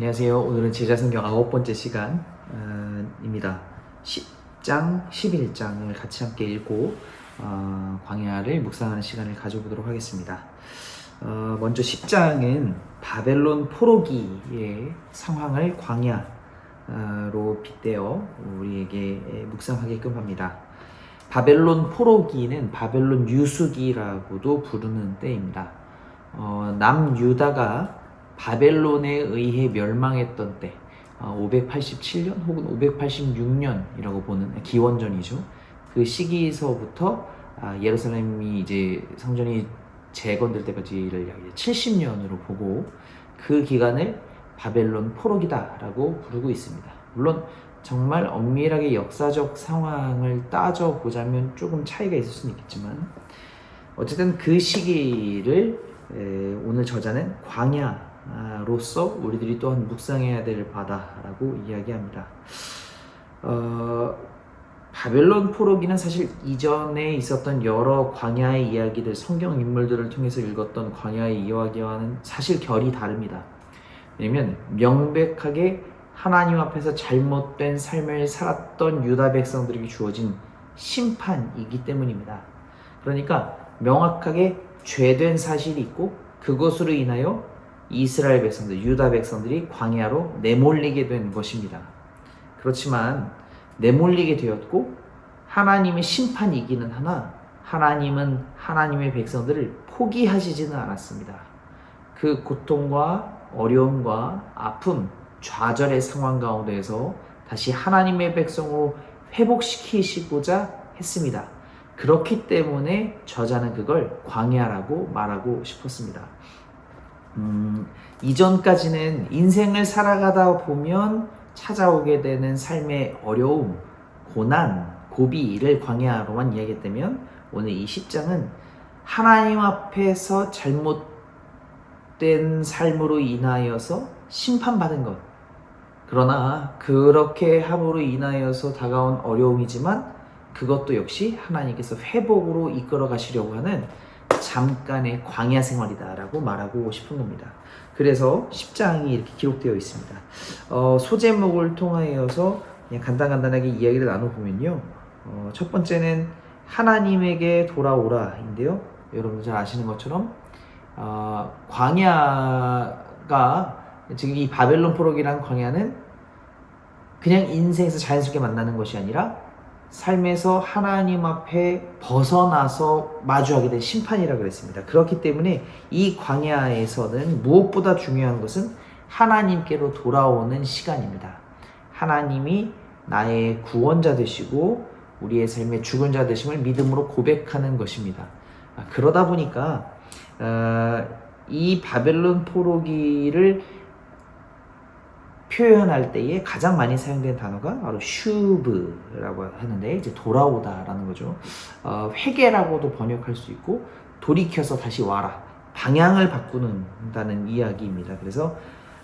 안녕하세요. 오늘은 제자성경 9번째 시간입니다. 10장, 11장을 같이 함께 읽고 광야를 묵상하는 시간을 가져보도록 하겠습니다. 먼저 10장은 바벨론 포로기의 상황을 광야로 빗대어 우리에게 묵상하게끔 합니다. 바벨론 포로기는 바벨론 유수기라고도 부르는 때입니다. 남유다가 바벨론에 의해 멸망했던 때 587년 혹은 586년이라고 보는 기원전이죠. 그 시기서부터 예루살렘이 이제 성전이 재건될 때까지를 약 70년으로 보고 그 기간을 바벨론 포로기다라고 부르고 있습니다. 물론 정말 엄밀하게 역사적 상황을 따져보자면 조금 차이가 있을 수는 있겠지만 어쨌든 그 시기를 오늘 저자는 광야로서 우리들이 또한 묵상해야 될 바다라고 이야기합니다. 바벨론 포로기는 사실 이전에 있었던 여러 광야의 이야기들, 성경 인물들을 통해서 읽었던 광야의 이야기와는 사실 결이 다릅니다. 왜냐면 명백하게 하나님 앞에서 잘못된 삶을 살았던 유다 백성들에게 주어진 심판이기 때문입니다. 그러니까 명확하게 죄된 사실이 있고 그것으로 인하여 이스라엘 백성들, 유다 백성들이 광야로 내몰리게 된 것입니다. 그렇지만 내몰리게 되었고 하나님의 심판이기는 하나 하나님은 하나님의 백성들을 포기하시지는 않았습니다. 그 고통과 어려움과 아픔, 좌절의 상황 가운데에서 다시 하나님의 백성으로 회복시키시고자 했습니다. 그렇기 때문에 저자는 그걸 광야라고 말하고 싶었습니다. 이전까지는 인생을 살아가다 보면 찾아오게 되는 삶의 어려움, 고난, 고비를 광야로만 이야기했다면 오늘 이 10장은 하나님 앞에서 잘못된 삶으로 인하여서 심판받은 것, 그러나 그렇게 함으로 인하여서 다가온 어려움이지만 그것도 역시 하나님께서 회복으로 이끌어 가시려고 하는 잠깐의 광야 생활이다라고 말하고 싶은 겁니다. 그래서 10장이 이렇게 기록되어 있습니다. 소제목을 통하여서 그냥 간단하게 이야기를 나눠보면요. 첫 번째는 하나님에게 돌아오라인데요. 여러분 잘 아시는 것처럼 광야가 지금 이 바벨론 포로기라는 광야는 그냥 인생에서 자연스럽게 만나는 것이 아니라 삶에서 하나님 앞에 벗어나서 마주하게 된 심판이라고 그랬습니다. 그렇기 때문에 이 광야에서는 무엇보다 중요한 것은 하나님께로 돌아오는 시간입니다. 하나님이 나의 구원자 되시고 우리의 삶의 죽은 자 되심을 믿음으로 고백하는 것입니다. 그러다 보니까 이 바벨론 포로기를 표현할 때에 가장 많이 사용된 단어가 바로 슈브라고 하는데 이제 돌아오다라는 거죠. 회개라고도 번역할 수 있고 돌이켜서 다시 와라, 방향을 바꾸는다는 이야기입니다. 그래서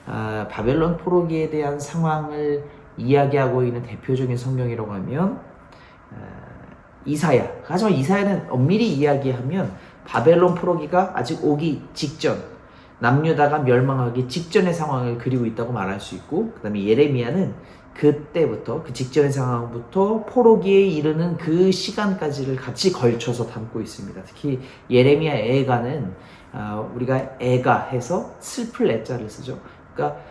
바벨론 포로기에 대한 상황을 이야기하고 있는 대표적인 성경이라고 하면 이사야. 하지만 이사야는 엄밀히 이야기하면 바벨론 포로기가 아직 오기 직전, 남유다가 멸망하기 직전의 상황을 그리고 있다고 말할 수 있고, 그 다음에 예레미야는 그때부터 그 직전의 상황부터 포로기에 이르는 그 시간까지를 같이 걸쳐서 담고 있습니다. 특히 예레미야 애가는 우리가 애가 해서 슬플 애자를 쓰죠. 그러니까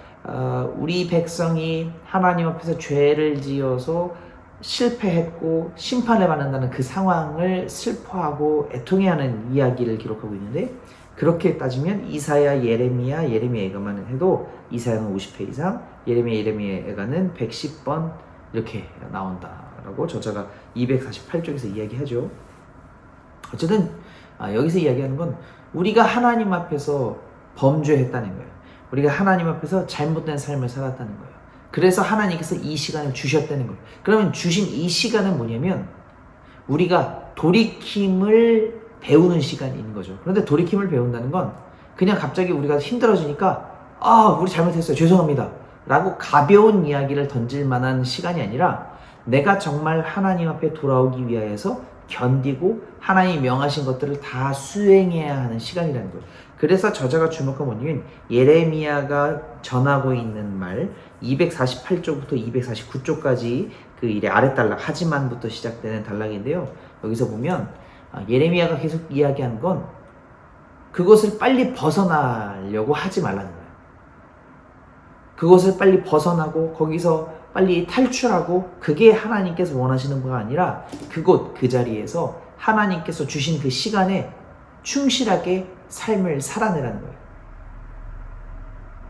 우리 백성이 하나님 앞에서 죄를 지어서 실패했고 심판을 받는다는 그 상황을 슬퍼하고 애통해하는 이야기를 기록하고 있는데, 그렇게 따지면 이사야, 예레미야 애가만 해도 이사야는 50회 이상, 예레미야 애가는 110번 이렇게 나온다라고 저자가 248쪽에서 이야기하죠. 어쨌든 여기서 이야기하는 건 우리가 하나님 앞에서 범죄했다는 거예요. 우리가 하나님 앞에서 잘못된 삶을 살았다는 거예요. 그래서 하나님께서 이 시간을 주셨다는 거예요. 그러면 주신 이 시간은 뭐냐면 우리가 돌이킴을 배우는 시간이 있는 거죠. 그런데 돌이킴을 배운다는 건 그냥 갑자기 우리가 힘들어지니까 우리 잘못했어요, 죄송합니다 라고 가벼운 이야기를 던질 만한 시간이 아니라 내가 정말 하나님 앞에 돌아오기 위하여서 견디고 하나님이 명하신 것들을 다 수행해야 하는 시간이라는 거예요. 그래서 저자가 주목한 원인은 예레미야가 전하고 있는 말 248쪽부터 249쪽까지 그 일의 아랫단락 하지만부터 시작되는 단락인데요. 여기서 보면 예레미야가 계속 이야기하는 건 그것을 빨리 벗어나려고 하지 말라는 거예요. 그것을 빨리 벗어나고 거기서 빨리 탈출하고 그게 하나님께서 원하시는 바가 아니라 그곳 그 자리에서 하나님께서 주신 그 시간에 충실하게 삶을 살아내라는 거예요.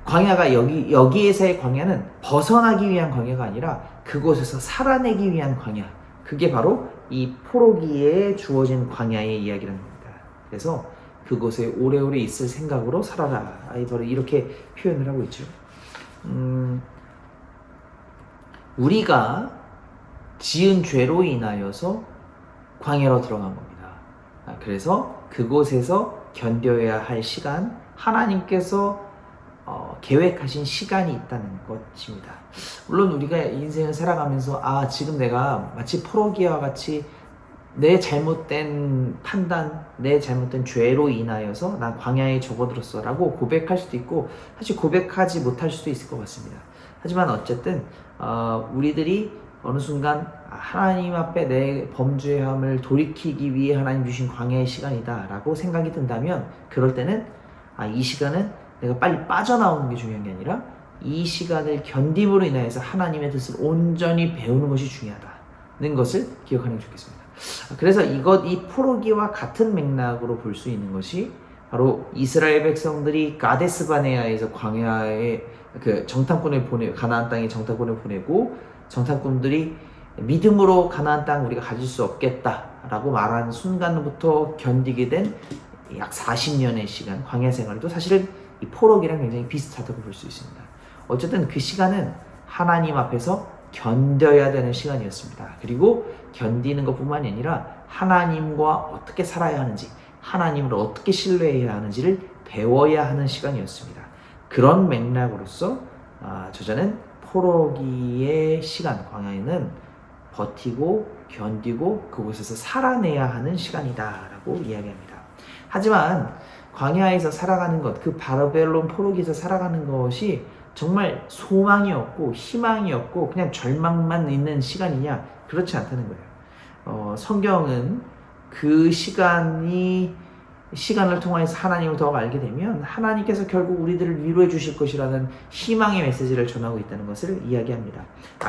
광야가 여기에서의 광야는 벗어나기 위한 광야가 아니라 그곳에서 살아내기 위한 광야. 그게 바로 이 포로기에 주어진 광야의 이야기라는 겁니다. 그래서 그곳에 오래오래 있을 생각으로 살아라. 바로 이렇게 표현을 하고 있죠. 우리가 지은 죄로 인하여서 광야로 들어간 겁니다. 그래서 그곳에서 견뎌야 할 시간, 하나님께서 계획하신 시간이 있다는 것입니다. 물론 우리가 인생을 살아가면서 지금 내가 마치 포로기와 같이 내 잘못된 판단, 내 잘못된 죄로 인하여서 난 광야에 접어들었어 라고 고백할 수도 있고 사실 고백하지 못할 수도 있을 것 같습니다. 하지만 어쨌든 우리들이 어느 순간 하나님 앞에 내 범죄함을 돌이키기 위해 하나님 주신 광야의 시간이다 라고 생각이 든다면 그럴 때는 이 시간은 내가 빨리 빠져나오는 게 중요한 게 아니라 이 시간을 견딤으로 인하여서 하나님의 뜻을 온전히 배우는 것이 중요하다는 것을 기억하는 게 좋겠습니다. 그래서 이 포로기와 같은 맥락으로 볼 수 있는 것이 바로 이스라엘 백성들이 가데스 바네아에서 광야에 그 정탐꾼을 가나안 땅에 정탐꾼을 보내고 정탐꾼들이 믿음으로 가나안 땅 우리가 가질 수 없겠다라고 말한 순간부터 견디게 된 약 40년의 시간 광야 생활도 사실은 이 포로기랑 굉장히 비슷하다고 볼 수 있습니다. 어쨌든 그 시간은 하나님 앞에서 견뎌야 되는 시간이었습니다. 그리고 견디는 것뿐만이 아니라 하나님과 어떻게 살아야 하는지, 하나님을 어떻게 신뢰해야 하는지를 배워야 하는 시간이었습니다. 그런 맥락으로서 저자는 포로기의 시간, 광야에는 버티고 견디고 그곳에서 살아내야 하는 시간이다라고 이야기합니다. 하지만 광야에서 살아가는 것, 그 바벨론 포로기에서 살아가는 것이 정말 소망이 없고 희망이 없고 그냥 절망만 있는 시간이냐? 그렇지 않다는 거예요. 성경은 그 시간을 통해서 하나님을 더 알게 되면 하나님께서 결국 우리들을 위로해 주실 것이라는 희망의 메시지를 전하고 있다는 것을 이야기합니다.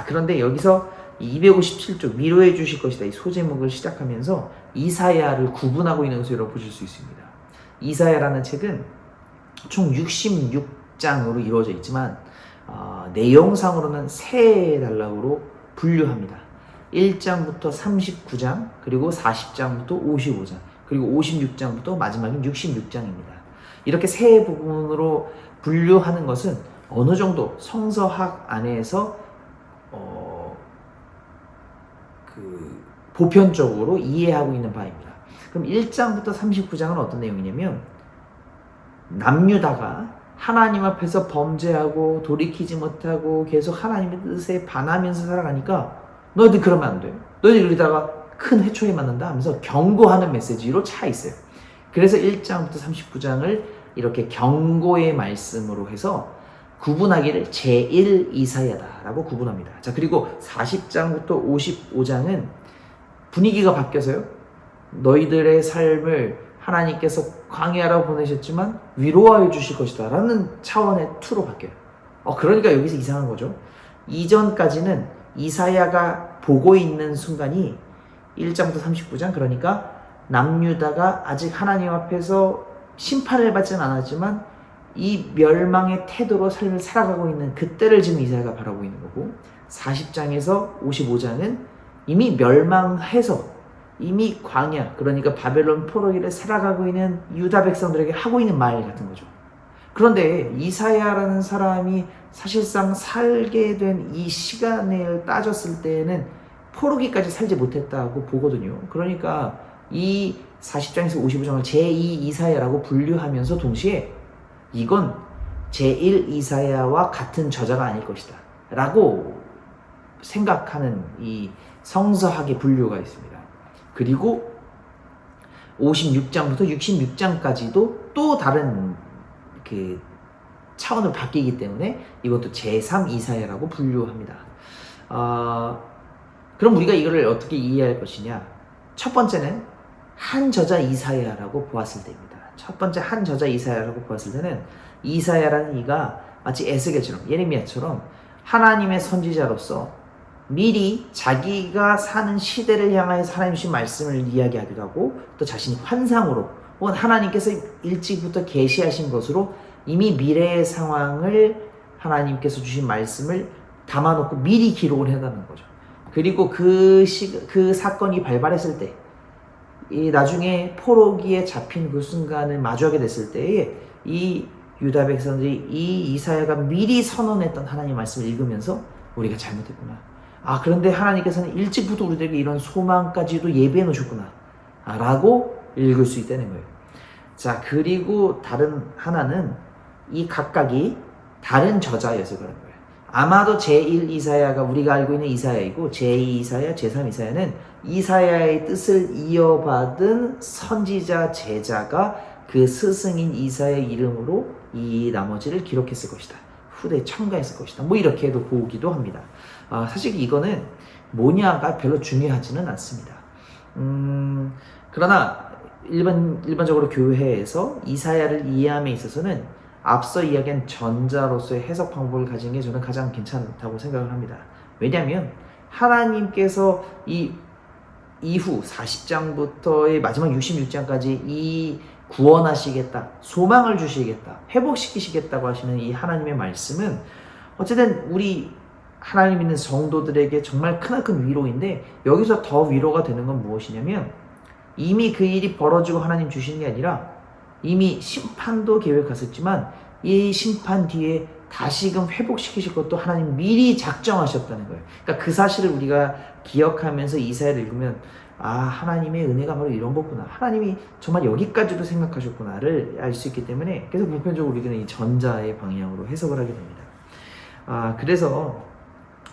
그런데 여기서 257쪽 위로해 주실 것이다 이 소제목을 시작하면서 이사야를 구분하고 있는 것을 여러분 보실 수 있습니다. 이사야라는 책은 총 66장으로 이루어져 있지만 내용상으로는 세 단락으로 분류합니다. 1장부터 39장, 그리고 40장부터 55장, 그리고 56장부터 마지막인 66장입니다. 이렇게 세 부분으로 분류하는 것은 어느 정도 성서학 안에서 보편적으로 이해하고 있는 바입니다. 그럼 1장부터 39장은 어떤 내용이냐면 남유다가 하나님 앞에서 범죄하고 돌이키지 못하고 계속 하나님의 뜻에 반하면서 살아가니까 너희들 그러면 안 돼. 너희들 이러다가 큰 해초에 맞는다 하면서 경고하는 메시지로 차 있어요. 그래서 1장부터 39장을 이렇게 경고의 말씀으로 해서 구분하기를 제1 이사야다라고 구분합니다. 자, 그리고 40장부터 55장은 분위기가 바뀌어서요. 너희들의 삶을 하나님께서 광야로 보내셨지만 위로하여 주실 것이다 라는 차원의 투로 바뀌어요. 그러니까 여기서 이상한 거죠. 이전까지는 이사야가 보고 있는 순간이 1장부터 39장, 그러니까 남유다가 아직 하나님 앞에서 심판을 받지는 않았지만 이 멸망의 태도로 삶을 살아가고 있는 그때를 지금 이사야가 바라보고 있는 거고, 40장에서 55장은 이미 멸망해서 이미 광야, 그러니까 바벨론 포로기를 살아가고 있는 유다 백성들에게 하고 있는 말 같은 거죠. 그런데 이사야라는 사람이 사실상 살게 된 이 시간을 따졌을 때는 포로기까지 살지 못했다고 보거든요. 그러니까 이 40장에서 55장을 제2 이사야라고 분류하면서 동시에 이건 제1 이사야와 같은 저자가 아닐 것이다 라고 생각하는 이 성서학의 분류가 있습니다. 그리고 56장부터 66장까지도 또 다른 그 차원으로 바뀌기 때문에 이것도 제3 이사야라고 분류합니다. 그럼 우리가 이거를 어떻게 이해할 것이냐? 첫 번째는 한 저자 이사야라고 보았을 때입니다. 첫 번째 한 저자 이사야라고 보았을 때는 이사야라는 이가 마치 에스겔처럼 예레미야처럼 하나님의 선지자로서 미리 자기가 사는 시대를 향하여서 하나님 주신 말씀을 이야기하기도 하고 또 자신이 환상으로 혹은 하나님께서 일찍부터 계시하신 것으로 이미 미래의 상황을 하나님께서 주신 말씀을 담아놓고 미리 기록을 해놨는 거죠. 그리고 그 사건이 발발했을 때 나중에 포로기에 잡힌 그 순간을 마주하게 됐을 때에 이 유다 백성들이 이 이사야가 미리 선언했던 하나님의 말씀을 읽으면서 우리가 잘못했구나. 그런데 하나님께서는 일찍부터 우리들에게 이런 소망까지도 예비해 놓으셨구나. 라고 읽을 수 있다는 거예요. 자, 그리고 다른 하나는 이 각각이 다른 저자여서 그런 거예요. 아마도 제1 이사야가 우리가 알고 있는 이사야이고 제2 이사야, 제3 이사야는 이사야의 뜻을 이어받은 선지자 제자가 그 스승인 이사야의 이름으로 이 나머지를 기록했을 것이다. 후대에 첨가했을 것이다. 뭐 이렇게도 보기도 합니다. 사실 이거는 뭐냐가 별로 중요하지는 않습니다. 그러나 일반적으로 교회에서 이사야를 이해함에 있어서는 앞서 이야기한 전자로서의 해석 방법을 가진 게 저는 가장 괜찮다고 생각을 합니다. 왜냐하면 하나님께서 이 이후 40장부터의 마지막 66장까지 이 구원하시겠다, 소망을 주시겠다, 회복시키시겠다고 하시는 이 하나님의 말씀은 어쨌든 우리 하나님 믿는 성도들에게 정말 크나큰 위로인데, 여기서 더 위로가 되는 건 무엇이냐면 이미 그 일이 벌어지고 하나님 주시는 게 아니라 이미 심판도 계획하셨지만 이 심판 뒤에 다시금 회복시키실 것도 하나님 미리 작정하셨다는 거예요. 그러니까 그 사실을 우리가 기억하면서 이사야를 읽으면 하나님의 은혜가 바로 이런 거구나, 하나님이 정말 여기까지도 생각하셨구나를 알 수 있기 때문에 그래서 보편적으로 우리는 이 전자의 방향으로 해석을 하게 됩니다. 그래서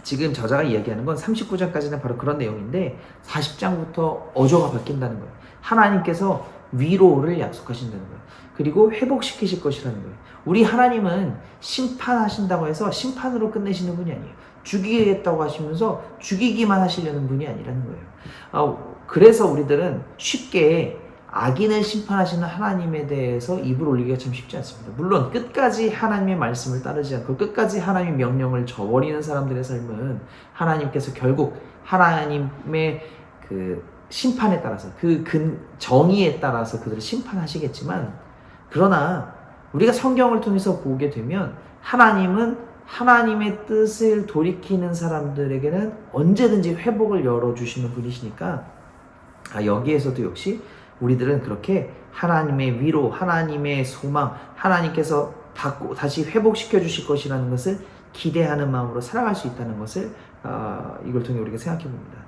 지금 저자가 이야기하는 건 39장까지는 바로 그런 내용인데 40장부터 어조가 바뀐다는 거예요. 하나님께서 위로를 약속하신다는 거예요. 그리고 회복시키실 것이라는 거예요. 우리 하나님은 심판하신다고 해서 심판으로 끝내시는 분이 아니에요. 죽이겠다고 하시면서 죽이기만 하시려는 분이 아니라는 거예요. 그래서 우리들은 쉽게 악인을 심판하시는 하나님에 대해서 입을 올리기가 참 쉽지 않습니다. 물론 끝까지 하나님의 말씀을 따르지 않고 끝까지 하나님의 명령을 저버리는 사람들의 삶은 하나님께서 결국 하나님의 그 심판에 따라서 그 정의에 따라서 그들을 심판하시겠지만, 그러나 우리가 성경을 통해서 보게 되면 하나님은 하나님의 뜻을 돌이키는 사람들에게는 언제든지 회복을 열어주시는 분이시니까 여기에서도 역시 우리들은 그렇게 하나님의 위로, 하나님의 소망, 하나님께서 다시 회복시켜 주실 것이라는 것을 기대하는 마음으로 살아갈 수 있다는 것을 이걸 통해 우리가 생각해 봅니다.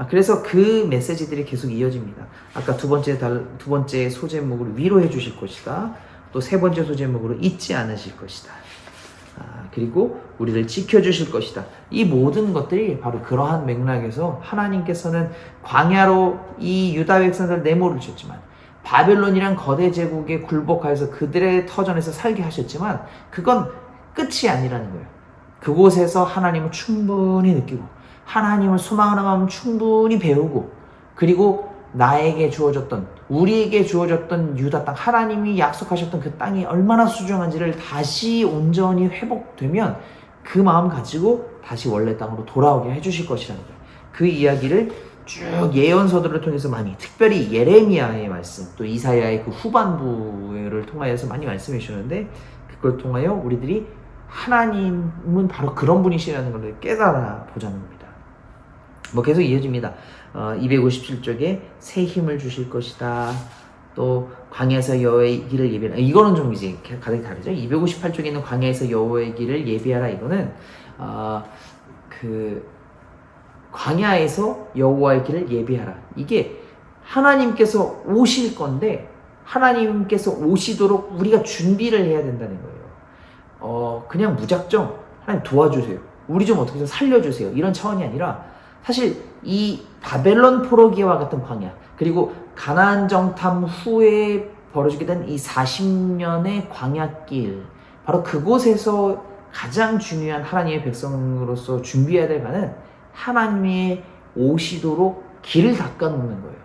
그래서 그 메시지들이 계속 이어집니다. 아까 두 번째 소제목으로 위로해 주실 것이다. 또 세 번째 소제목으로 잊지 않으실 것이다. 그리고 우리를 지켜주실 것이다. 이 모든 것들이 바로 그러한 맥락에서 하나님께서는 광야로 이 유다 백성들 내몰을 주셨지만, 바벨론이란 거대 제국에 굴복하여서 그들의 터전에서 살게 하셨지만 그건 끝이 아니라는 거예요. 그곳에서 하나님을 충분히 느끼고 하나님을 소망하는 마음 충분히 배우고, 그리고 나에게 주어졌던, 우리에게 주어졌던 유다 땅, 하나님이 약속하셨던 그 땅이 얼마나 소중한지를 다시 온전히 회복되면 그 마음 가지고 다시 원래 땅으로 돌아오게 해주실 것이라는 거예요. 그 이야기를 쭉 예언서들을 통해서 많이, 특별히 예레미야의 말씀, 또 이사야의 그 후반부를 통하여서 많이 말씀해 주셨는데, 그걸 통하여 우리들이 하나님은 바로 그런 분이시라는 걸 깨달아 보자는 겁니다. 계속 이어집니다. 257쪽에 새 힘을 주실 것이다. 또 광야에서 여호와의 길을 예비하라. 이거는 좀 이제 가닥이 다르죠. 258쪽에 있는 광야에서 여호와의 길을 예비하라. 이거는 그 광야에서 여호와의 길을 예비하라. 이게 하나님께서 오실 건데 하나님께서 오시도록 우리가 준비를 해야 된다는 거예요. 그냥 무작정 하나님 도와주세요, 우리 좀 어떻게 좀 살려주세요, 이런 차원이 아니라, 사실 이 바벨론 포로기와 같은 광야, 그리고 가나안 정탐 후에 벌어지게 된 이 40년의 광야길, 바로 그곳에서 가장 중요한 하나님의 백성으로서 준비해야 될 바는 하나님의 오시도록 길을 닦아놓는 거예요.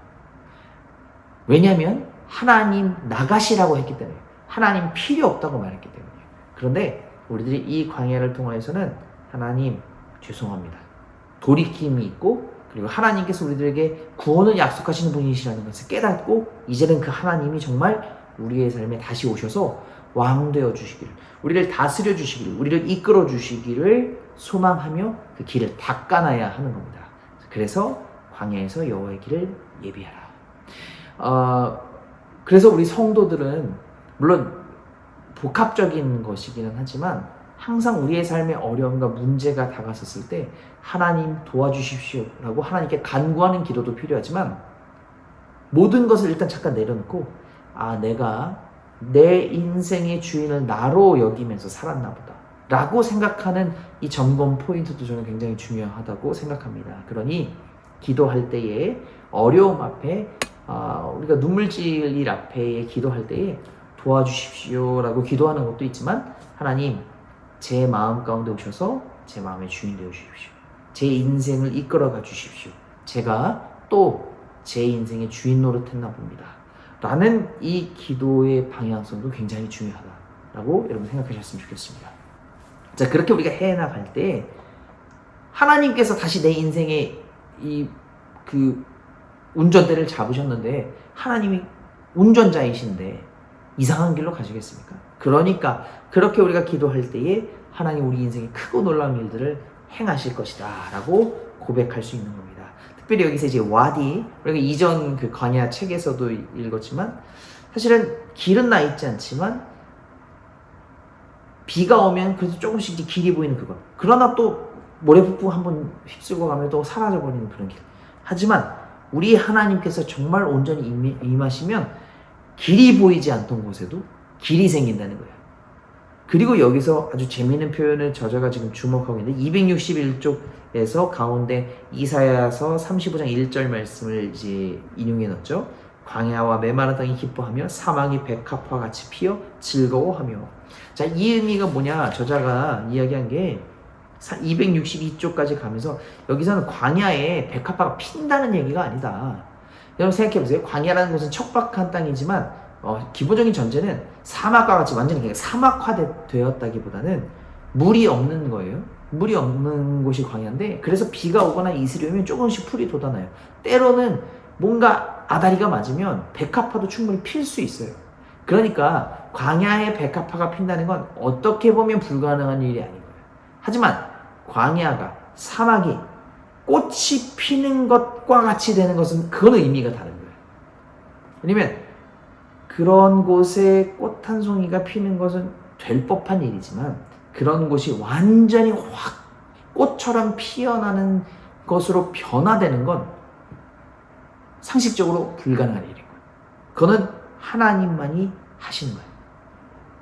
왜냐하면 하나님 나가시라고 했기 때문에, 하나님 필요 없다고 말했기 때문이에요. 그런데 우리들이 이 광야를 통하여서는 하나님 죄송합니다, 돌이킴이 있고, 그리고 하나님께서 우리들에게 구원을 약속하시는 분이시라는 것을 깨닫고, 이제는 그 하나님이 정말 우리의 삶에 다시 오셔서 왕 되어 주시기를, 우리를 다스려 주시기를, 우리를 이끌어 주시기를 소망하며 그 길을 닦아놔야 하는 겁니다. 그래서 광야에서 여호와의 길을 예비하라. 그래서 우리 성도들은 물론 복합적인 것이기는 하지만 항상 우리의 삶에 어려움과 문제가 다가섰을 때 하나님 도와주십시오 라고 하나님께 간구하는 기도도 필요하지만, 모든 것을 일단 잠깐 내려놓고 내가 내 인생의 주인을 나로 여기면서 살았나 보다 라고 생각하는 이 점검 포인트도 저는 굉장히 중요하다고 생각합니다. 그러니 기도할 때에 어려움 앞에 우리가 눈물질 일 앞에 기도할 때에 도와주십시오 라고 기도하는 것도 있지만, 하나님 제 마음 가운데 오셔서 제 마음의 주인 되어 주십시오, 제 인생을 이끌어가 주십시오, 제가 또 제 인생의 주인 노릇했나 봅니다 라는 이 기도의 방향성도 굉장히 중요하다라고 여러분 생각하셨으면 좋겠습니다. 자, 그렇게 우리가 해나갈 때 하나님께서 다시 내 인생의 그 운전대를 잡으셨는데, 하나님이 운전자이신데 이상한 길로 가시겠습니까? 그러니까 그렇게 우리가 기도할 때에 하나님 우리 인생에 크고 놀라운 일들을 행하실 것이다 라고 고백할 수 있는 겁니다. 특별히 여기서 이제 와디, 우리가 이전 그 광야 책에서도 읽었지만, 사실은 길은 나 있지 않지만 비가 오면 그래도 조금씩 이제 길이 보이는 그거, 그러나 또 모래폭풍 한번 휩쓸고 가면 또 사라져 버리는 그런 길. 하지만 우리 하나님께서 정말 온전히 임하시면 길이 보이지 않던 곳에도 길이 생긴다는 거예요. 그리고 여기서 아주 재미있는 표현을 저자가 지금 주목하고 있는데, 261쪽에서 가운데 이사야서 35장 1절 말씀을 이제 인용해 넣었죠. 광야와 메마른 땅이 기뻐하며 사막이 백합화 같이 피어 즐거워하며. 자, 이 의미가 뭐냐, 저자가 이야기한 게 262쪽까지 가면서 여기서는 광야에 백합화가 핀다는 얘기가 아니다. 여러분 생각해보세요. 광야라는 곳은 척박한 땅이지만 기본적인 전제는 사막과 같이 완전히 사막화되었다기보다는 물이 없는 거예요. 물이 없는 곳이 광야인데, 그래서 비가 오거나 이슬이 오면 조금씩 풀이 돋아나요. 때로는 뭔가 아다리가 맞으면 백합화도 충분히 필 수 있어요. 그러니까 광야에 백합화가 핀다는 건 어떻게 보면 불가능한 일이 아닌 거예요. 하지만 광야가, 사막이 꽃이 피는 것과 같이 되는 것은, 그거는 의미가 다른 거예요. 왜냐면 그런 곳에 꽃 한 송이가 피는 것은 될 법한 일이지만, 그런 곳이 완전히 확 꽃처럼 피어나는 것으로 변화되는 건 상식적으로 불가능한 일인 거예요. 그거는 하나님만이 하시는 거예요.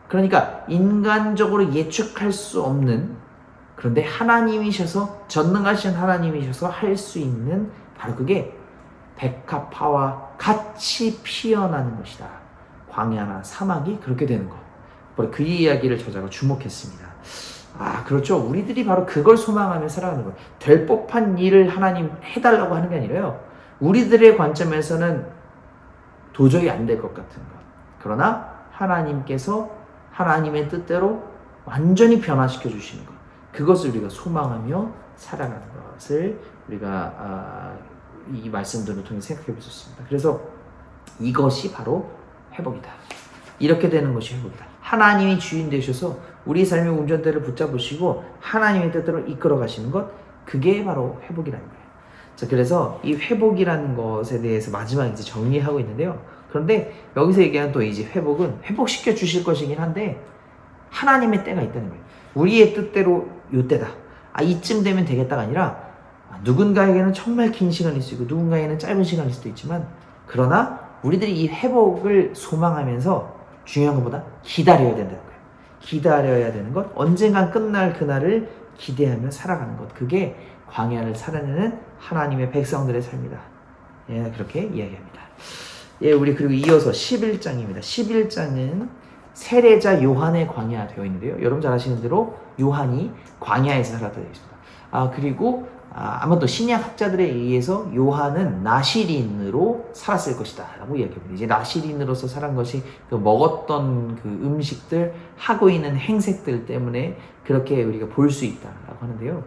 그러니까 인간적으로 예측할 수 없는, 그런데 하나님이셔서, 전능하신 하나님이셔서 할 수 있는, 바로 그게 백합화와 같이 피어나는 것이다. 광야나 사막이 그렇게 되는 것. 바로 그 이야기를 저자가 주목했습니다. 그렇죠. 우리들이 바로 그걸 소망하며 살아가는 거예요. 될 법한 일을 하나님 해달라고 하는 게 아니라요, 우리들의 관점에서는 도저히 안 될 것 같은 것. 그러나 하나님께서 하나님의 뜻대로 완전히 변화시켜 주시는 것. 그것을 우리가 소망하며 살아가는 것을 우리가 이 말씀들을 통해 생각해 볼 수 있습니다. 그래서 이것이 바로 회복이다. 이렇게 되는 것이 회복이다. 하나님이 주인 되셔서 우리 삶의 운전대를 붙잡으시고 하나님의 뜻대로 이끌어 가시는 것, 그게 바로 회복이라는 거예요. 자, 그래서 이 회복이라는 것에 대해서 마지막 이제 정리하고 있는데요. 그런데 여기서 얘기하는 또 이제 회복은 회복시켜 주실 것이긴 한데, 하나님의 때가 있다는 거예요. 우리의 뜻대로 요 때다, 이쯤 되면 되겠다가 아니라, 누군가에게는 정말 긴 시간일 수 있고 누군가에게는 짧은 시간일 수도 있지만, 그러나 우리들이 이 회복을 소망하면서 중요한 것보다 기다려야 된다는 거예요. 기다려야 되는 것, 언젠간 끝날 그날을 기대하며 살아가는 것, 그게 광야를 살아내는 하나님의 백성들의 삶이다. 예, 그렇게 이야기합니다. 예, 우리 그리고 이어서 11장입니다. 11장은 세례자 요한의 광야 되어 있는데요. 여러분 잘 아시는 대로 요한이 광야에서 살았다 되어 있습니다. 그리고 아마 또 신약 학자들에 의해서 요한은 나시린으로 살았을 것이다 라고 이야기합니다. 이제 나시린으로서 살은 것이 그 먹었던 그 음식들, 하고 있는 행색들 때문에 그렇게 우리가 볼 수 있다라고 하는데요.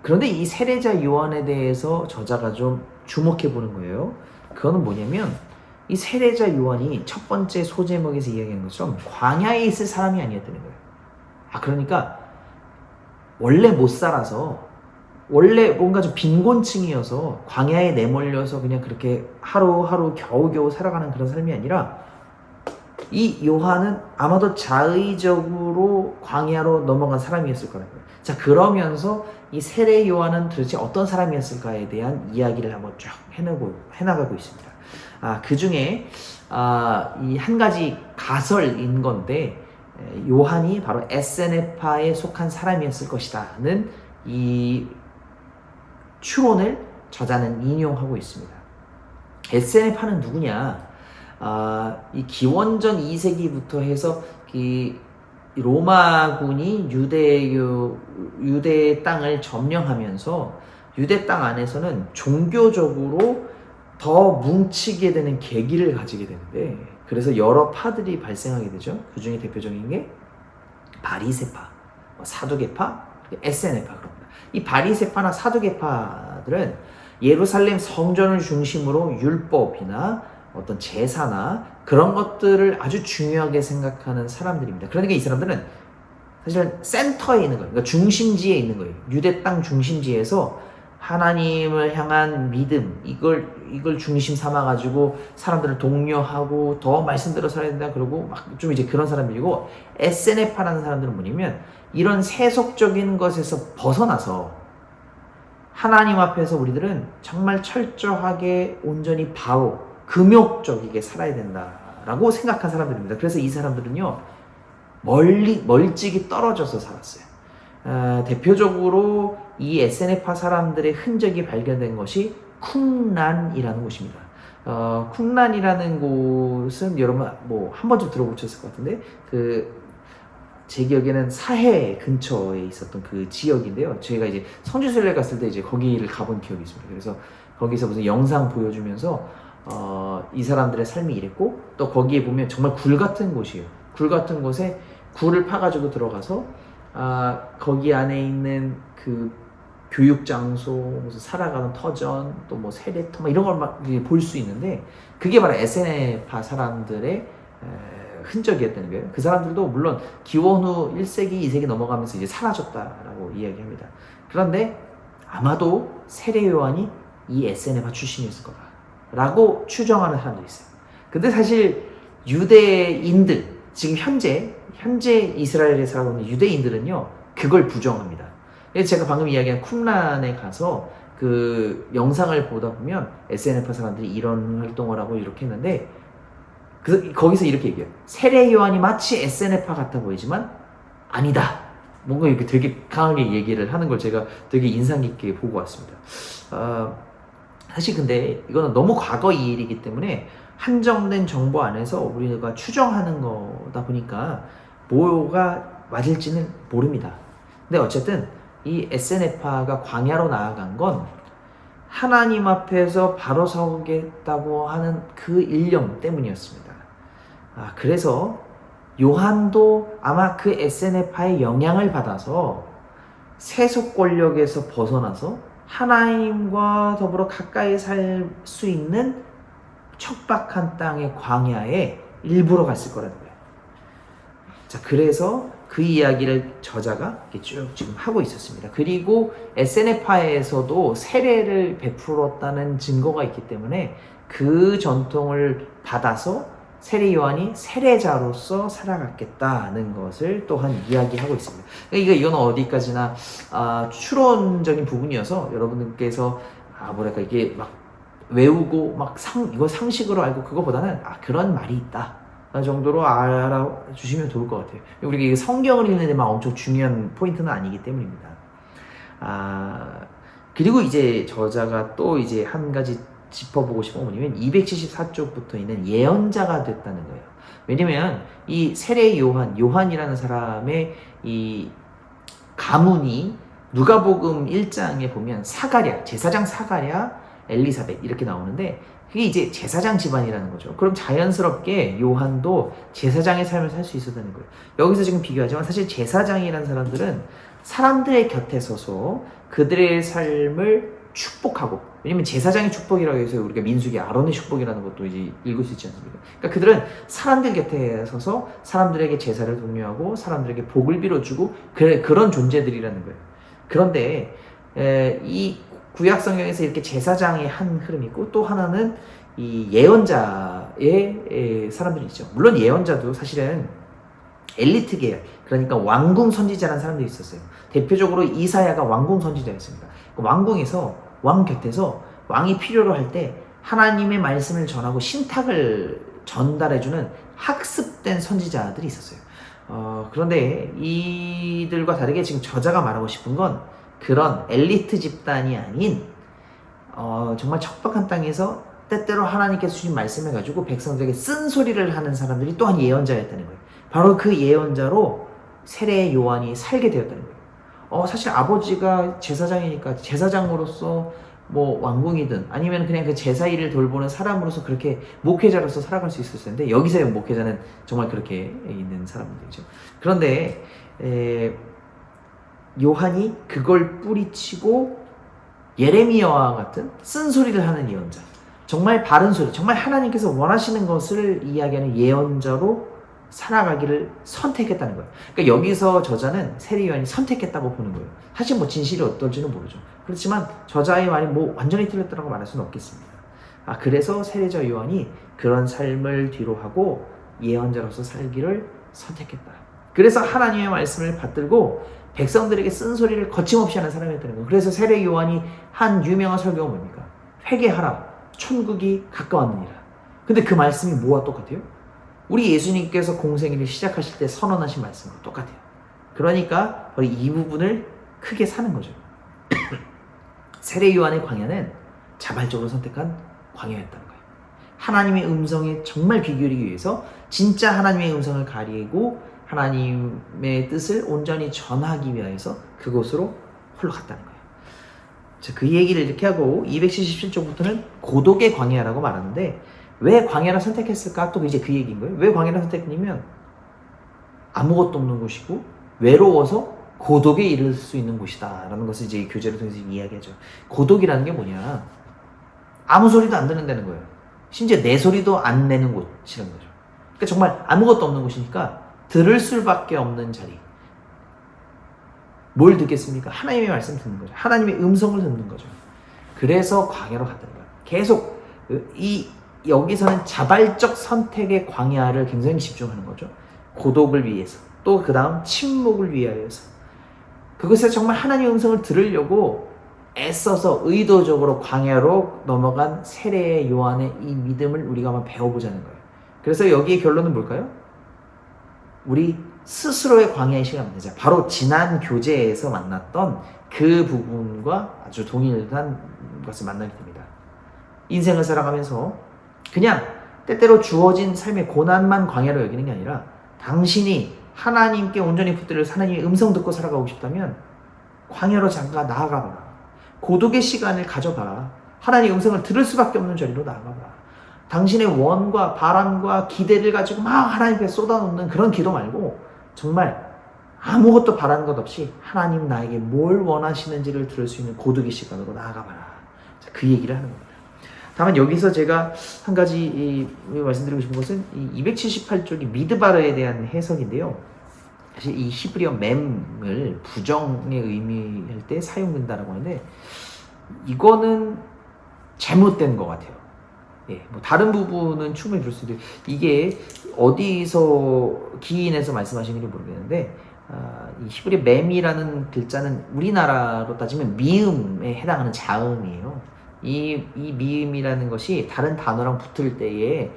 그런데 이 세례자 요한에 대해서 저자가 좀 주목해 보는 거예요. 그거는 뭐냐면 이 세례자 요한이 첫 번째 소제목에서 이야기하는 것처럼 광야에 있을 사람이 아니었다는 거예요. 그러니까 원래 못 살아서, 원래 뭔가 좀 빈곤층이어서 광야에 내몰려서 그냥 그렇게 하루하루 겨우겨우 살아가는 그런 삶이 아니라, 이 요한은 아마도 자의적으로 광야로 넘어간 사람이었을 거라는 거예요. 자, 그러면서 이 세례 요한은 도대체 어떤 사람이었을까에 대한 이야기를 한번 쫙 해나가고 있습니다. 그 중에 이 한 가지 가설인 건데, 요한이 바로 에세네파에 속한 사람이었을 것이다는 이 추론을 저자는 인용하고 있습니다. 에세네파는 누구냐? 이 기원전 2세기부터 해서 이 로마군이 유대 땅을 점령하면서 유대 땅 안에서는 종교적으로 더 뭉치게 되는 계기를 가지게 되는데, 그래서 여러 파들이 발생하게 되죠. 그 중에 대표적인 게 바리새파, 사두개파, 에세네파 그럽니다. 이 바리새파나 사두개파들은 예루살렘 성전을 중심으로 율법이나 어떤 제사나 그런 것들을 아주 중요하게 생각하는 사람들입니다. 그러니까 이 사람들은 사실 센터에 있는 거예요. 그러니까 중심지에 있는 거예요. 유대 땅 중심지에서 하나님을 향한 믿음, 이걸 중심 삼아가지고 사람들을 독려하고 더 말씀대로 살아야 된다 그러고 막 좀 이제 그런 사람들이고, 에세네파라는 사람들은 뭐냐면 이런 세속적인 것에서 벗어나서 하나님 앞에서 우리들은 정말 철저하게 온전히 바로 금욕적이게 살아야 된다라고 생각한 사람들입니다. 그래서 이 사람들은요 멀찍이 떨어져서 살았어요. 대표적으로 이 에세네파 사람들의 흔적이 발견된 것이 쿰란이라는 곳입니다. 쿰란이라는 곳은 여러분 뭐 한 번쯤 들어보셨을 것 같은데, 제 기억에는 사해 근처에 있었던 그 지역인데요. 저희가 이제 성지순례 갔을 때 이제 거기를 가본 기억이 있습니다. 그래서 거기서 무슨 영상 보여주면서 이 사람들의 삶이 이랬고, 또 거기에 보면 정말 굴 같은 곳이에요. 굴 같은 곳에 굴을 파가지고 들어가서 거기 안에 있는 그 교육 장소, 무슨 살아가는 터전, 또 뭐 세례터, 이런 걸 막 볼 수 있는데, 그게 바로 에세네파 사람들의 흔적이었다는 거예요. 그 사람들도 물론 기원 후 1세기, 2세기 넘어가면서 이제 사라졌다라고 이야기합니다. 그런데 아마도 세례 요한이 이 에세네파 출신이었을 거다라고 추정하는 사람도 있어요. 근데 사실 유대인들, 지금 현재 이스라엘에 살아가는 유대인들은요 그걸 부정합니다. 제가 방금 이야기한 쿰란에 가서 그 영상을 보다 보면 에세네파 사람들이 이런 활동을 하고 이렇게 했는데, 거기서 이렇게 얘기해요. 세례 요한이 마치 에세네파 같아 보이지만 아니다. 뭔가 이렇게 되게 강하게 얘기를 하는 걸 제가 되게 인상 깊게 보고 왔습니다. 사실 근데 이거는 너무 과거의 일이기 때문에 한정된 정보 안에서 우리가 추정하는 거다 보니까 뭐가 맞을지는 모릅니다. 근데 어쨌든 이 에세네파가 광야로 나아간 건 하나님 앞에서 바로 서겠다고 하는 그 일념 때문이었습니다. 그래서 요한도 아마 그 에세네파의 영향을 받아서 세속 권력에서 벗어나서 하나님과 더불어 가까이 살 수 있는 척박한 땅의 광야에 일부러 갔을 거라는 거예요. 자, 그래서 그 이야기를 저자가 쭉 지금 하고 있었습니다. 그리고 에세네파에서도 세례를 베풀었다는 증거가 있기 때문에 그 전통을 받아서 세례 요한이 세례자로서 살아갔겠다는 것을 또한 이야기하고 있습니다. 그러니까 이건 어디까지나 추론적인 부분이어서 여러분들께서 뭐랄까 이게 막 외우고 막 이거 상식으로 알고 그거보다는 그런 말이 있다 정도로 알아주시면 좋을 것 같아요. 우리가 성경을 읽는데 막 엄청 중요한 포인트는 아니기 때문입니다. 그리고 이제 저자가 또 이제 한 가지 짚어보고 싶은 건 뭐냐면 274쪽부터 있는 예언자가 됐다는 거예요. 왜냐면 이 세례 요한이라는 사람의 이 가문이 누가복음 1장에 보면 사가랴, 제사장 사가랴, 엘리사벳 이렇게 나오는데 그게 이제 제사장 집안이라는 거죠. 그럼 자연스럽게 요한도 제사장의 삶을 살 수 있었다는 거예요. 여기서 지금 비교하지만 사실 제사장이라는 사람들은 사람들의 곁에 서서 그들의 삶을 축복하고, 왜냐면 제사장의 축복이라고 해서 우리가 민수기 아론의 축복이라는 것도 이제 읽을 수 있지 않습니까? 그러니까 그들은 사람들 곁에 서서 사람들에게 제사를 독려하고 사람들에게 복을 빌어주고 그런 존재들이라는 거예요. 그런데 이 구약 성경에서 이렇게 제사장의 한 흐름이 있고 또 하나는 이 예언자의 사람들이 있죠. 물론 예언자도 사실은 엘리트 계열, 그러니까 왕궁 선지자라는 사람들이 있었어요. 대표적으로 이사야가 왕궁 선지자였습니다. 왕궁에서 왕 곁에서 왕이 필요로 할 때 하나님의 말씀을 전하고 신탁을 전달해주는 학습된 선지자들이 있었어요. 그런데 이들과 다르게 지금 저자가 말하고 싶은 건 그런 엘리트 집단이 아닌 정말 척박한 땅에서 때때로 하나님께서 주신 말씀을 가지고 백성들에게 쓴소리를 하는 사람들이 또한 예언자였다는 거예요. 바로 그 예언자로 세례 요한이 살게 되었다는 거예요. 사실 아버지가 제사장이니까 제사장으로서 뭐 왕궁이든 아니면 그냥 그 제사 일을 돌보는 사람으로서 그렇게 목회자로서 살아갈 수 있었을 텐데, 여기서의 목회자는 정말 그렇게 있는 사람들이죠. 그런데 요한이 그걸 뿌리치고 예레미야와 같은 쓴소리를 하는 예언자, 정말 바른 소리, 정말 하나님께서 원하시는 것을 이야기하는 예언자로 살아가기를 선택했다는 거예요. 그러니까 여기서 저자는 세례 요한이 선택했다고 보는 거예요. 사실 뭐 진실이 어떨지는 모르죠. 그렇지만 저자의 말이 뭐 완전히 틀렸다고 말할 수는 없겠습니다. 그래서 세례자 요한이 그런 삶을 뒤로 하고 예언자로서 살기를 선택했다. 그래서 하나님의 말씀을 받들고 백성들에게 쓴소리를 거침없이 하는 사람이었다는 거예요. 그래서 세례 요한이 한 유명한 설교가 뭡니까? 회개하라, 천국이 가까웠느니라. 근데 그 말씀이 뭐와 똑같아요? 우리 예수님께서 공생애를 시작하실 때 선언하신 말씀과 똑같아요. 그러니까 바로 이 부분을 크게 사는 거죠. 세례 요한의 광야는 자발적으로 선택한 광야였다는 거예요. 하나님의 음성에 정말 귀 기울이기 위해서 진짜 하나님의 음성을 가리고 하나님의 뜻을 온전히 전하기 위해서 그곳으로 홀로 갔다는 거예요. 자, 그 얘기를 이렇게 하고 277쪽부터는 고독의 광야라고 말하는데, 왜 광야를 선택했을까? 또 이제 그 얘기인 거예요. 왜 광야를 선택했냐면 아무것도 없는 곳이고 외로워서 고독에 이를 수 있는 곳이다 라는 것을 이제 교재를 통해서 이야기하죠. 고독이라는 게 뭐냐? 아무 소리도 안 들린다는 거예요. 심지어 내 소리도 안 내는 곳이라는 거죠. 그러니까 정말 아무것도 없는 곳이니까 들을 수밖에 없는 자리. 뭘 듣겠습니까? 하나님의 말씀 듣는 거죠. 하나님의 음성을 듣는 거죠. 그래서 광야로 갔다는 거예요. 계속 여기서는 자발적 선택의 광야를 굉장히 집중하는 거죠. 고독을 위해서, 또 그 다음 침묵을 위하여서, 그것에서 정말 하나님의 음성을 들으려고 애써서 의도적으로 광야로 넘어간 세례 요한의 이 믿음을 우리가 한번 배워보자는 거예요. 그래서 여기의 결론은 뭘까요? 우리 스스로의 광야의 시간을 만들자. 바로 지난 교재에서 만났던 그 부분과 아주 동일한 것을 만나게 됩니다. 인생을 살아가면서 그냥 때때로 주어진 삶의 고난만 광야로 여기는 게 아니라, 당신이 하나님께 온전히 붙들려서 하나님의 음성 듣고 살아가고 싶다면 광야로 잠깐 나아가봐라. 고독의 시간을 가져봐라. 하나님의 음성을 들을 수밖에 없는 자리로 나아가봐라. 당신의 원과 바람과 기대를 가지고 막 하나님께 쏟아놓는 그런 기도 말고, 정말 아무것도 바라는 것 없이 하나님 나에게 뭘 원하시는지를 들을 수 있는 고독의 시간으로 나아가봐라. 그 얘기를 하는 겁니다. 다만 여기서 제가 한 가지 말씀드리고 싶은 것은 이 278쪽이 미드바르에 대한 해석인데요. 사실 이 히브리어 mem을 부정의 의미할 때 사용된다라고 하는데, 이거는 잘못된 것 같아요. 뭐 다른 부분은 충분히 그럴 수도 있고, 이게 어디서 기인해서 말씀하시는지 모르겠는데, 이 히브리 mem이라는 글자는 우리나라로 따지면 미음에 해당하는 자음이에요. 이 미음이라는 것이 다른 단어랑 붙을 때에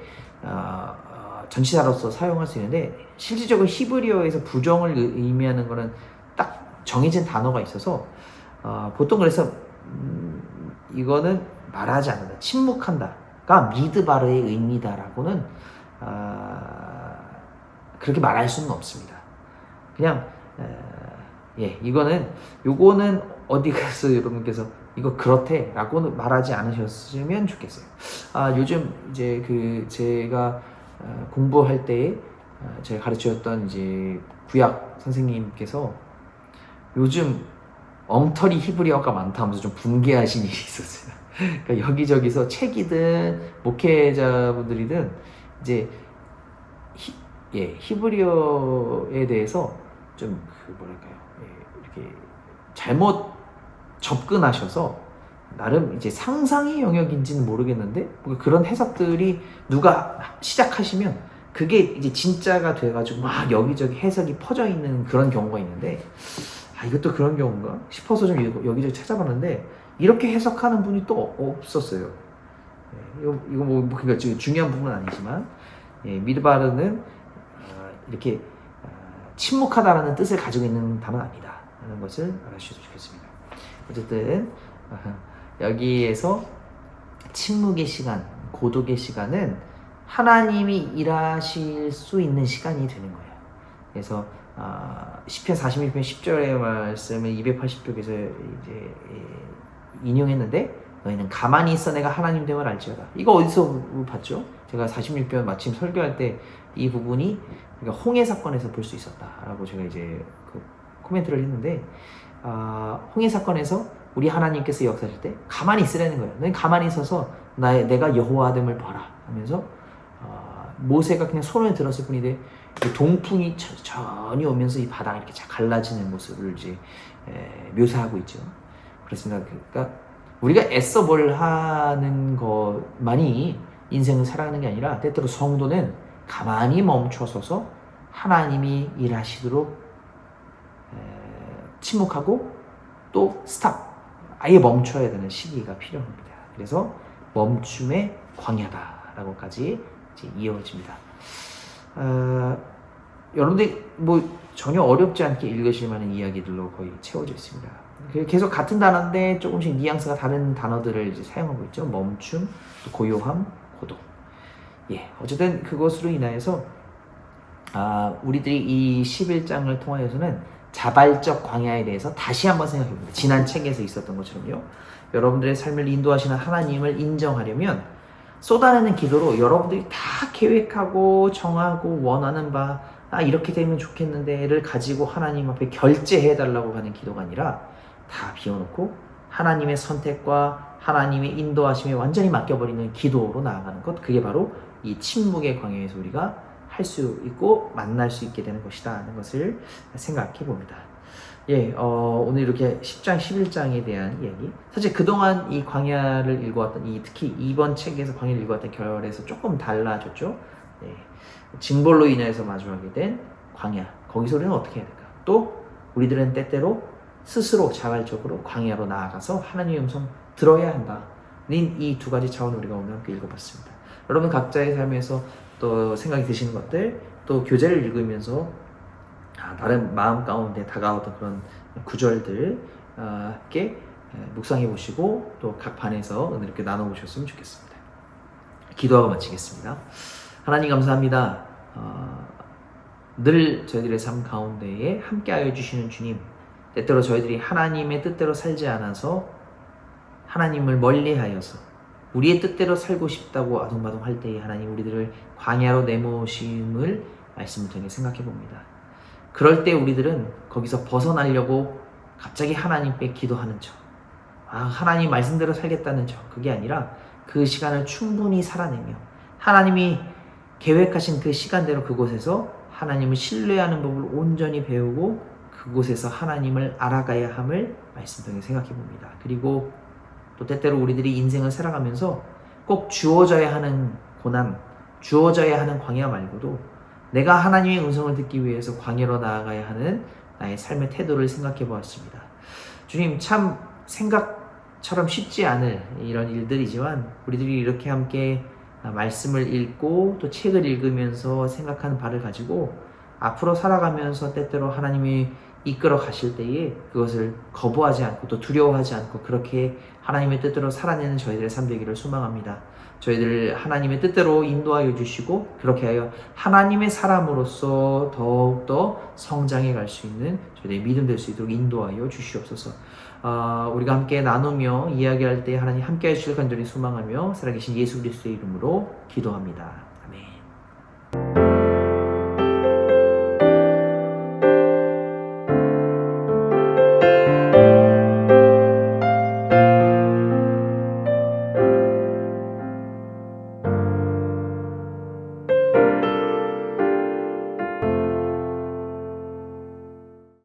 전치사로서 사용할 수 있는데, 실질적으로 히브리어에서 부정을 의미하는 것은 딱 정해진 단어가 있어서 보통 그래서 이거는 말하지 않는다, 침묵한다가 미드바르의 의미다라고는 그렇게 말할 수는 없습니다. 그냥 요거는 어디 가서 여러분께서 이거 그렇대 라고는 말하지 않으셨으면 좋겠어요. 요즘 이제 제가 공부할 때에 제가 가르쳤던 이제 구약 선생님께서 요즘 엉터리 히브리어가 많다 하면서 좀 분개하신 일이 있었어요. 그러니까 여기저기서 책이든 목회자분들이든 이제 히브리어에 대해서 좀 이렇게 잘못 접근하셔서 나름 이제 상상의 영역인지는 모르겠는데 그런 해석들이 누가 시작하시면 그게 이제 진짜가 돼가지고 막 여기저기 해석이 퍼져 있는 그런 경우가 있는데 이것도 그런 경우인가 싶어서 좀 여기저기 찾아봤는데 이렇게 해석하는 분이 또 없었어요. 이거 그러니까 중요한 부분은 아니지만 미드바르는 이렇게 침묵하다라는 뜻을 가지고 있는 단어는 아니다 라는 것을 알아주셨으면 좋겠습니다. 어쨌든 여기에서 침묵의 시간, 고독의 시간은 하나님이 일하실 수 있는 시간이 되는 거예요. 그래서 시편 46편 10절의 말씀을 280쪽에서 이제 인용했는데 너희는 가만히 있어 내가 하나님 됨을 알지어다. 이거 어디서 봤죠? 제가 46편 마침 설교할 때 이 부분이 그러니까 홍해 사건에서 볼 수 있었다라고 제가 이제 코멘트를 했는데 홍해 사건에서 우리 하나님께서 역사하실 때 가만히 있으라는 거예요. 너희 가만히 있어서 내가 여호와됨을 봐라 하면서 모세가 그냥 손을 들었을 뿐인데 동풍이 천천히 오면서 이 바다가 이렇게 갈라지는 모습을 이제 묘사하고 있죠. 그렇습니다. 그러니까 우리가 애써 뭘 하는 것만이 인생을 살아가는 게 아니라 때때로 성도는 가만히 멈춰서서 하나님이 일하시도록 침묵하고 또 스탑, 아예 멈춰야 되는 시기가 필요합니다. 그래서 멈춤의 광야다라고까지 이제 이어집니다. 여러분들이 전혀 어렵지 않게 읽으실 만한 이야기들로 거의 채워져 있습니다. 계속 같은 단어인데 조금씩 뉘앙스가 다른 단어들을 이제 사용하고 있죠. 멈춤, 또 고요함, 고독. 어쨌든 그것으로 인하여서 우리들이 이 11장을 통하여서는 자발적 광야에 대해서 다시 한번 생각해봅니다. 지난 책에서 있었던 것처럼요. 여러분들의 삶을 인도하시는 하나님을 인정하려면 쏟아내는 기도로 여러분들이 다 계획하고 정하고 원하는 바 이렇게 되면 좋겠는데를 가지고 하나님 앞에 결제해달라고 하는 기도가 아니라 다 비워놓고 하나님의 선택과 하나님의 인도하심에 완전히 맡겨버리는 기도로 나아가는 것, 그게 바로 이 침묵의 광야에서 우리가 할 수 있고 만날 수 있게 되는 것이다 하는 것을 생각해 봅니다. 오늘 이렇게 10장, 11장에 대한 이야기. 사실 그동안 이 광야를 읽어왔던 특히 이번 책에서 광야를 읽어왔던 결에서 조금 달라졌죠. 징벌로 인해서 마주하게 된 광야. 거기서 우리는 어떻게 해야 될까? 또 우리들은 때때로 스스로 자발적으로 광야로 나아가서 하나님의 음성 들어야 한다. 이 두 가지 차원을 우리가 오늘 함께 읽어봤습니다. 여러분 각자의 삶에서 또 생각이 드시는 것들, 또 교재를 읽으면서 다른 마음 가운데 다가오던 그런 구절들 함께 묵상해 보시고 또 각 반에서 은혜롭게 나눠보셨으면 좋겠습니다. 기도하고 마치겠습니다. 하나님 감사합니다. 늘 저희들의 삶 가운데에 함께하여 주시는 주님, 때때로 저희들이 하나님의 뜻대로 살지 않아서 하나님을 멀리하여서 우리의 뜻대로 살고 싶다고 아둥바둥 할 때에 하나님 우리들을 광야로 내모심을 말씀을 통해 생각해 봅니다. 그럴 때 우리들은 거기서 벗어나려고 갑자기 하나님께 기도하는 척, 하나님 말씀대로 살겠다는 척, 그게 아니라 그 시간을 충분히 살아내며 하나님이 계획하신 그 시간대로 그곳에서 하나님을 신뢰하는 법을 온전히 배우고 그곳에서 하나님을 알아가야 함을 말씀 통해 생각해 봅니다. 그리고 또 때때로 우리들이 인생을 살아가면서 꼭 주어져야 하는 고난, 주어져야 하는 광야 말고도 내가 하나님의 음성을 듣기 위해서 광야로 나아가야 하는 나의 삶의 태도를 생각해 보았습니다. 주님, 참 생각처럼 쉽지 않을 이런 일들이지만 우리들이 이렇게 함께 말씀을 읽고 또 책을 읽으면서 생각하는 바를 가지고 앞으로 살아가면서 때때로 하나님이 이끌어 가실 때에 그것을 거부하지 않고 또 두려워하지 않고 그렇게 하나님의 뜻대로 살아내는 저희들의 삶 되기를 소망합니다. 저희들 하나님의 뜻대로 인도하여 주시고 그렇게 하여 하나님의 사람으로서 더욱더 성장해 갈 수 있는 저희들의 믿음 될 수 있도록 인도하여 주시옵소서. 우리가 함께 나누며 이야기할 때 하나님 함께 하실 간절히 소망하며 살아계신 예수 그리스도의 이름으로 기도합니다.